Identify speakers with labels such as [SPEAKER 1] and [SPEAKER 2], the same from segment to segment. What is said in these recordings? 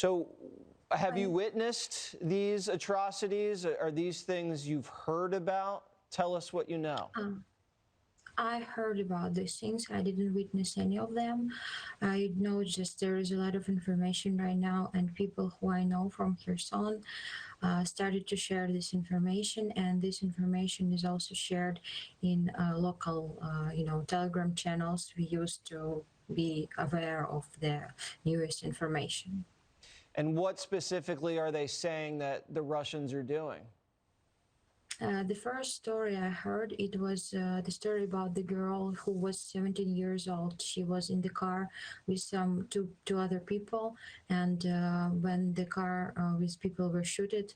[SPEAKER 1] So have you witnessed these atrocities? Are these things you've heard about? Tell us what you know.
[SPEAKER 2] I heard about these things. I didn't witness any of them. I know just there is a lot of information right now, and people who I know from Kherson started to share this information, and this information is also shared in local, Telegram channels. We used to be aware of the newest information.
[SPEAKER 1] And what specifically are they saying that the Russians are doing?
[SPEAKER 2] The first story I heard, it was the story about the girl who was 17 years old. She was in the car with two other people, and when the car with people was shooted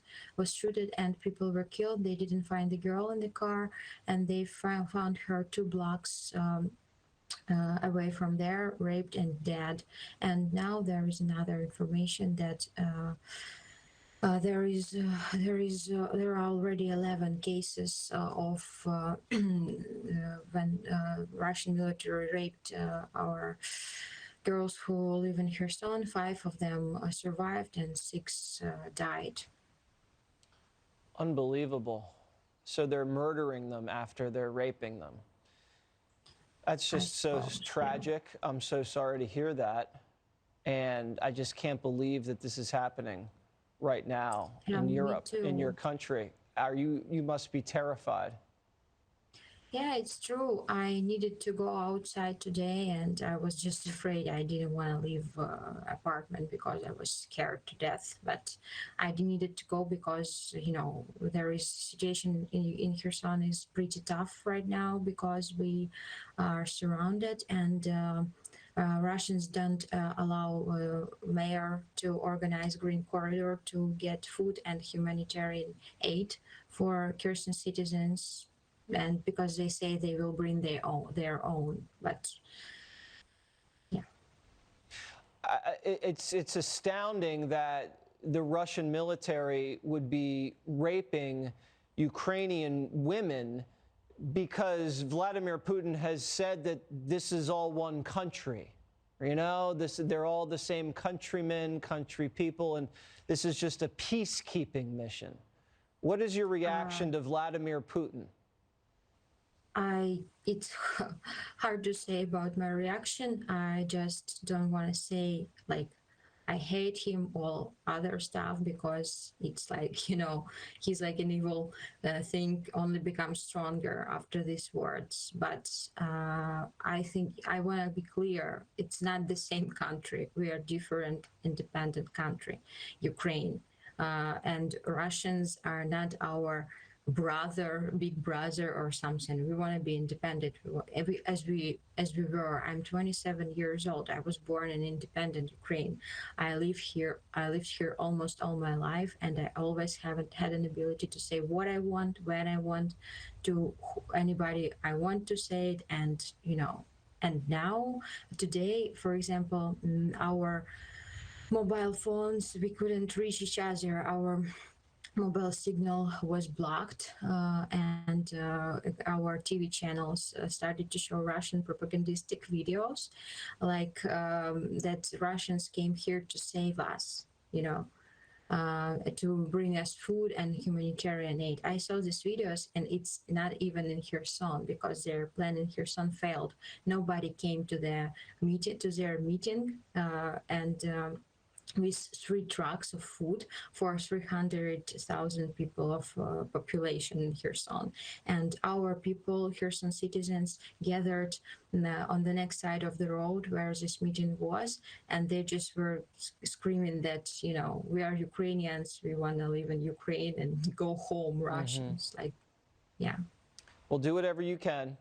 [SPEAKER 2] and people were killed, they didn't find the girl in the car, and they found her 2 blocks away from there, raped and dead. And now there is another information that there are already 11 cases of when Russian military raped our girls who live in Kherson. 5 of them survived and 6 died.
[SPEAKER 1] Unbelievable. So they're murdering them after they're raping them. That's just so tragic. Yeah. I'm so sorry to hear that. And I just can't believe that this is happening right now in Europe, in your country. You must be terrified.
[SPEAKER 2] Yeah, it's true. I needed to go outside today, and I was just afraid. I didn't want to leave apartment because I was scared to death. But I needed to go because, there is situation in Kherson is pretty tough right now because we are surrounded, and Russians don't allow mayor to organize green corridor to get food and humanitarian aid for Kherson citizens, and because they say they will bring their own, but yeah.
[SPEAKER 1] It's astounding that the Russian military would be raping Ukrainian women because Vladimir Putin has said that this is all one country. They're all the same countrymen, country people, and this is just a peacekeeping mission. What is your reaction to Vladimir Putin?
[SPEAKER 2] It's hard to say about my reaction. I just don't want to say I hate him or other stuff because it's he's like an evil thing only becomes stronger after these words. But I think I want to be clear. It's not the same country. We are different, independent country, Ukraine. And Russians are not our big brother or something. We want to be independent. As we were. I'm 27 years old. I was born in independent Ukraine. I lived here almost all my life, and I always haven't had an ability to say what I want, when I want, to anybody I want to say it. And and now today, for example, our mobile phones, we couldn't reach each other. Our mobile signal was blocked, and our TV channels started to show Russian propagandistic videos, like that Russians came here to save us, to bring us food and humanitarian aid. I saw these videos, and it's not even in Kherson because their plan in Kherson failed. Nobody came to their meeting, and with 3 trucks of food for 300,000 people of population in Kherson. And our people, Kherson citizens, gathered on the next side of the road where this meeting was, and they just were screaming that, we are Ukrainians, we want to live in Ukraine and go home, Russians. Yeah.
[SPEAKER 1] Well, do whatever you can.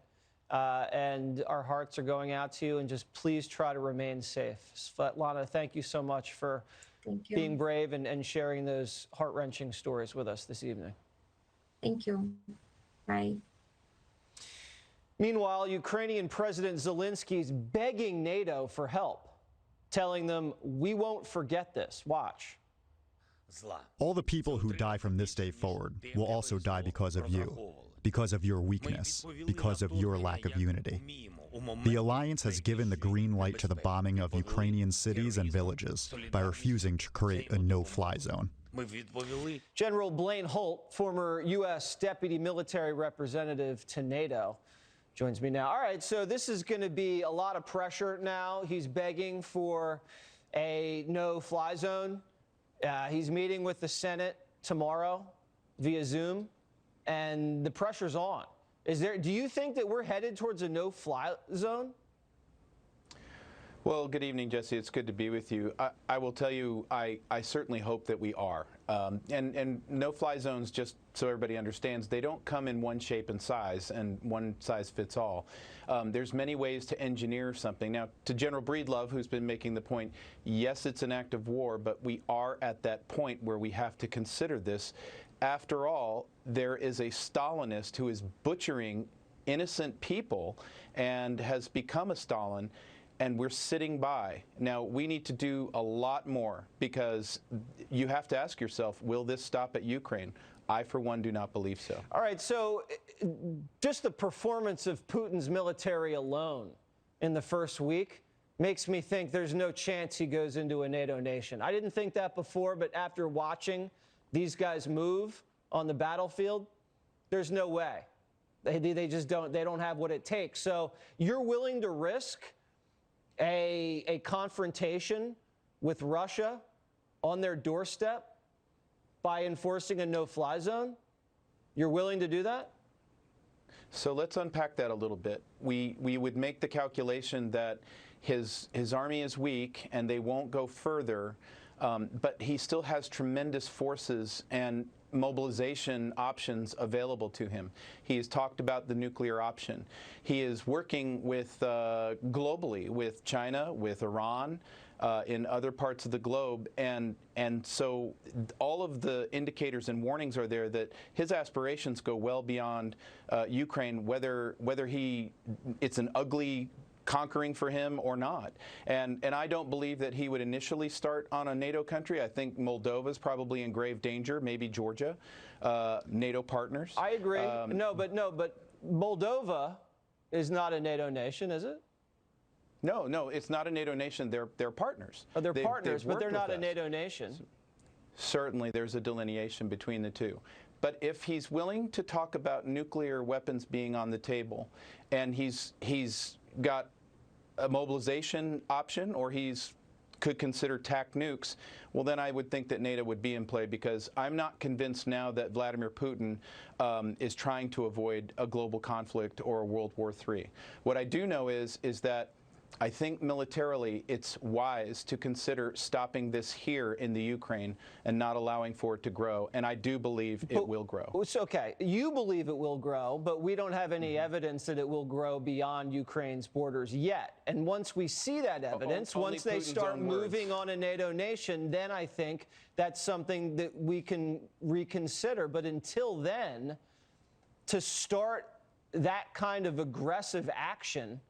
[SPEAKER 1] And our hearts are going out to you, and just please try to remain safe. Svetlana, thank you so much for being brave and sharing those heart-wrenching stories with us this evening.
[SPEAKER 2] Thank you. Bye.
[SPEAKER 1] Meanwhile, Ukrainian President Zelensky is begging NATO for help, telling them, we won't forget this. Watch.
[SPEAKER 3] All the people who die from this day forward will also die because of you. because of your weakness, because of your lack of unity. The alliance has given the green light to the bombing of Ukrainian cities and villages by refusing to create a no-fly zone.
[SPEAKER 1] General Blaine Holt, former U.S. Deputy Military Representative to NATO, joins me now. All right, so this is going to be a lot of pressure now. He's begging for a no-fly zone. He's meeting with the Senate tomorrow via Zoom, and the pressure's on. Do you think that we're headed towards a no-fly zone?
[SPEAKER 4] Well, good evening, Jesse. It's good to be with you. I will tell you, I certainly hope that we are. And no-fly zones, just so everybody understands, they don't come in one shape and size, and one size fits all. There's many ways to engineer something. Now, to General Breedlove, who's been making the point, yes, it's an act of war, but we are at that point where we have to consider this. After all, there is a Stalinist who is butchering innocent people and has become a Stalin, and we're sitting by. Now, we need to do a lot more, because you have to ask yourself, will this stop at Ukraine? I, for one, do not believe so.
[SPEAKER 1] All right, so just the performance of Putin's military alone in the first week makes me think there's no chance he goes into a NATO nation. I didn't think that before, but after watching these guys move on the battlefield, there's no way. They just don't, they don't have what it takes. So you're willing to risk a confrontation with Russia on their doorstep by enforcing a no-fly zone? You're willing to do that?
[SPEAKER 4] So let's unpack that a little bit. We would make the calculation that his army is weak and they won't go further, but he still has tremendous forces and mobilization options available to him. He has talked about the nuclear option. He is working with globally with China, with Iran, in other parts of the globe, and so all of the indicators and warnings are there that his aspirations go well beyond Ukraine, whether it's an ugly conquering for him or not. And I don't believe that he would initially start on a NATO country. I think Moldova is probably in grave danger, maybe Georgia, NATO partners.
[SPEAKER 1] I agree. But Moldova is not a NATO nation, is it?
[SPEAKER 4] No, it's not a NATO nation. They're partners.
[SPEAKER 1] Oh, they're partners, but they're not a NATO nation.
[SPEAKER 4] Certainly, there's a delineation between the two. But if he's willing to talk about nuclear weapons being on the table, and he's got a mobilization option, or could consider TAC nukes, well, then I would think that NATO would be in play, because I'm not convinced now that Vladimir Putin is trying to avoid a global conflict or a World War III. What I do know is that I think militarily it's wise to consider stopping this here in the Ukraine and not allowing for it to grow, and I do believe it will grow.
[SPEAKER 1] It's okay. You believe it will grow, but we don't have any evidence that it will grow beyond Ukraine's borders yet. And once we see that evidence, once they start moving on a NATO nation, then I think that's something that we can reconsider. But until then, to start that kind of aggressive action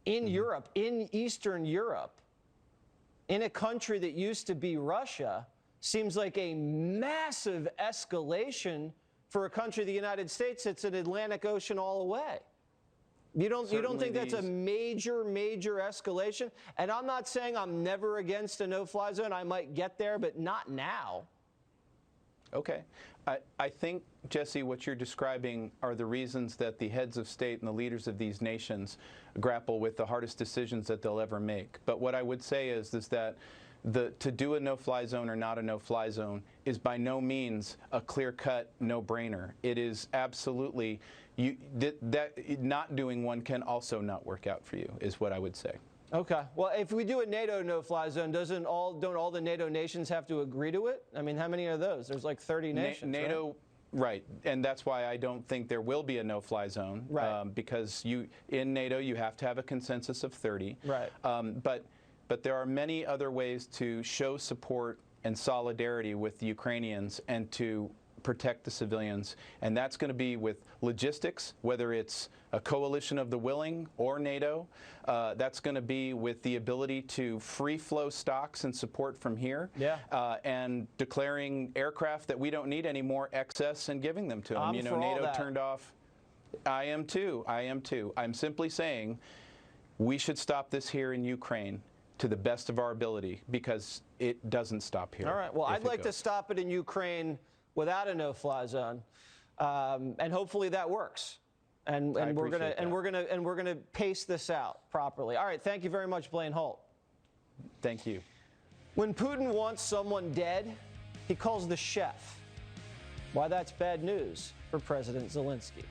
[SPEAKER 1] in Europe, in Eastern Europe, in a country that used to be Russia, seems like a massive escalation for a country, the United States, that's an Atlantic Ocean all away. You don't think that's a major escalation? And I'm not saying I'm never against a no-fly zone. I might get there, but not now.
[SPEAKER 4] Okay. I think, Jesse, what you're describing are the reasons that the heads of state and the leaders of these nations grapple with the hardest decisions that they'll ever make. But what I would say is that to do a no-fly zone or not a no-fly zone is by no means a clear-cut no-brainer. It is absolutely, not doing one can also not work out for you, is what I would say.
[SPEAKER 1] Okay. Well, if we do a NATO no-fly zone, don't all the NATO nations have to agree to it? I mean, how many are those? There's like 30 nations,
[SPEAKER 4] NATO, right? And that's why I don't think there will be a no-fly zone.
[SPEAKER 1] Right.
[SPEAKER 4] Because in NATO, you have to have a consensus of 30.
[SPEAKER 1] Right.
[SPEAKER 4] But there are many other ways to show support and solidarity with the Ukrainians and to protect the civilians, and that's going to be with logistics, whether it's a coalition of the willing or NATO. That's going to be with the ability to free flow stocks and support from here, and declaring aircraft that we don't need anymore excess and giving them to them.
[SPEAKER 1] NATO
[SPEAKER 4] turned off I am too. I am too. I'm simply saying we should stop this here in Ukraine to the best of our ability, because it doesn't stop here.
[SPEAKER 1] All right. Well, I'd like to stop it in Ukraine without a no-fly zone, and hopefully that works. And we're gonna pace this out properly. All right. Thank you very much, Blaine Holt.
[SPEAKER 4] Thank you.
[SPEAKER 1] When Putin wants someone dead, he calls the chef. Why that's bad news for President Zelensky.